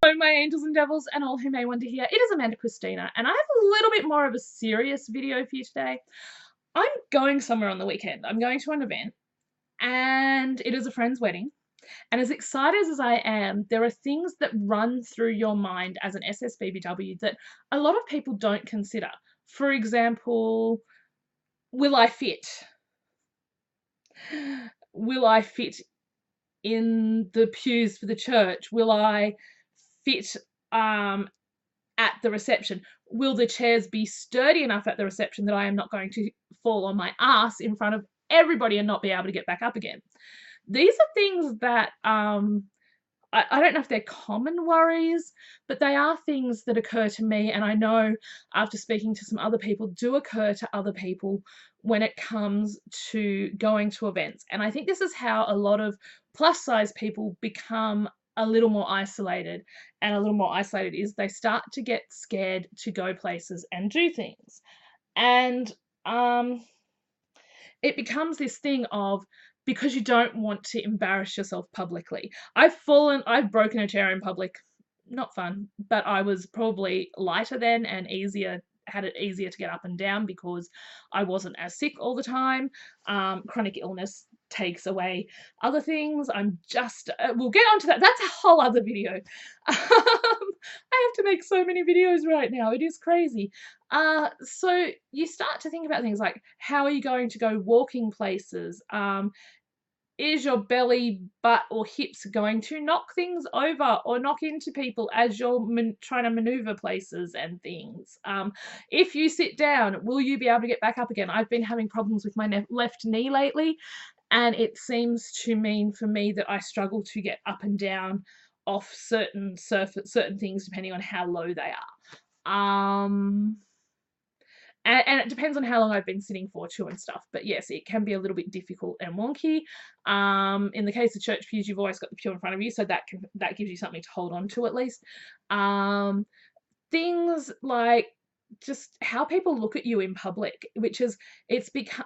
Hello, my angels and devils and all who may want to hear. It is Amanda Christina, and I have a little bit more of a serious video for you today. I'm going somewhere on the weekend. I'm going to an event, and it is a friend's wedding. And as excited as I am, there are things that run through your mind as an SSBBW that a lot of people don't consider. For example, will I fit? Will I fit in the pews for the church? Will I fit at the reception? Will the chairs be sturdy enough at the reception that I am not going to fall on my ass in front of everybody and not be able to get back up again? These are things that I don't know if they're common worries, but they are things that occur to me, and I know after speaking to some other people do occur to other people when it comes to going to events. And I think this is how a lot of plus size people become a little more isolated, and a little more isolated is they start to get scared to go places and do things. And it becomes this thing of, because you don't want to embarrass yourself publicly. I've broken a chair in public. Not fun, but I was probably lighter then and had it easier to get up and down because I wasn't as sick all the time. Chronic illness takes away other things. We'll get onto that. That's a whole other video. I have to make so many videos right now. It is crazy. So you start to think about things like, how are you going to go walking places? Is your belly, butt, or hips going to knock things over or knock into people as you're trying to maneuver places and things? If you sit down, will you be able to get back up again? I've been having problems with my left knee lately, and it seems to mean for me that I struggle to get up and down off certain things depending on how low they are. And it depends on how long I've been sitting for too and stuff. But yes, it can be a little bit difficult and wonky. In the case of church pews, you've always got the pew in front of you, so that gives you something to hold on to at least. Things like just how people look at you in public, which is,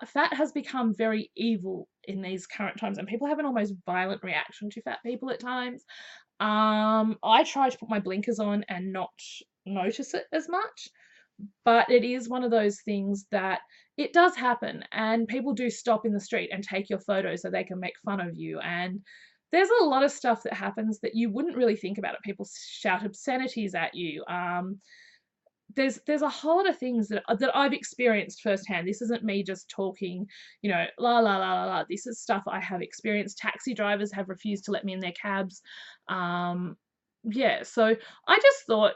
fat has become very evil in these current times, and people have an almost violent reaction to fat people at times. I try to put my blinkers on and not notice it as much. But it is one of those things that it does happen, and people do stop in the street and take your photo so they can make fun of you. And there's a lot of stuff that happens that you wouldn't really think about it. People shout obscenities at you. There's a whole lot of things that I've experienced firsthand. This isn't me just talking, la la la la la. This is stuff I have experienced. Taxi drivers have refused to let me in their cabs. Yeah, so I just thought,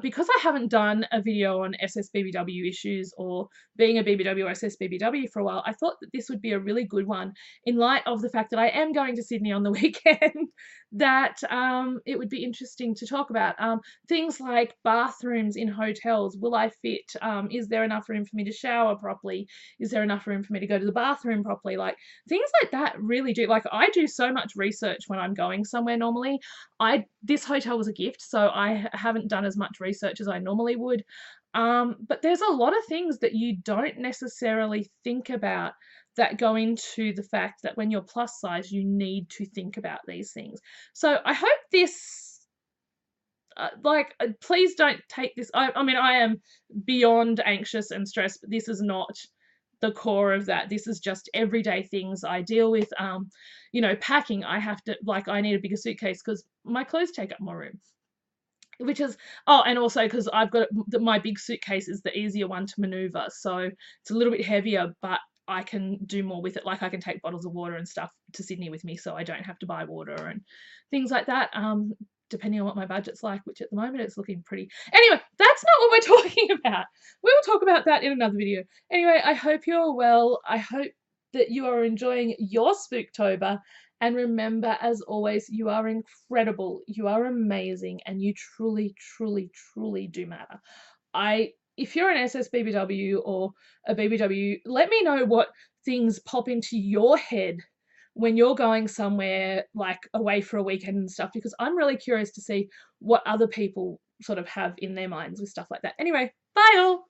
because I haven't done a video on SSBBW issues or being a BBW or SSBBW for a while, I thought that this would be a really good one in light of the fact that I am going to Sydney on the weekend, that it would be interesting to talk about. Things like bathrooms in hotels. Will I fit? Is there enough room for me to shower properly? Is there enough room for me to go to the bathroom properly? Like, things like that really do. Like, I do so much research when I'm going somewhere normally. This hotel was a gift, so I haven't done as much research as I normally would. But there's a lot of things that you don't necessarily think about that go into the fact that when you're plus size, you need to think about these things. So I hope this, please don't take this. I mean, I am beyond anxious and stressed, but this is not the core of that. This is just everyday things I deal with. Packing, I need a bigger suitcase because my clothes take up more room. Which is, and also because I've got my big suitcase is the easier one to maneuver, so it's a little bit heavier, but I can do more with it. Like, I can take bottles of water and stuff to Sydney with me, so I don't have to buy water and things like that. Depending on what my budget's like, which at the moment it's looking pretty. Anyway, that's not what we're talking about. We will talk about that in another video. Anyway, I hope you're well. I hope that you are enjoying your Spooktober. And remember, as always, you are incredible, you are amazing, and you truly, truly, truly do matter. If you're an SSBBW or a BBW, let me know what things pop into your head when you're going somewhere like away for a weekend and stuff, because I'm really curious to see what other people sort of have in their minds with stuff like that. Anyway, bye all!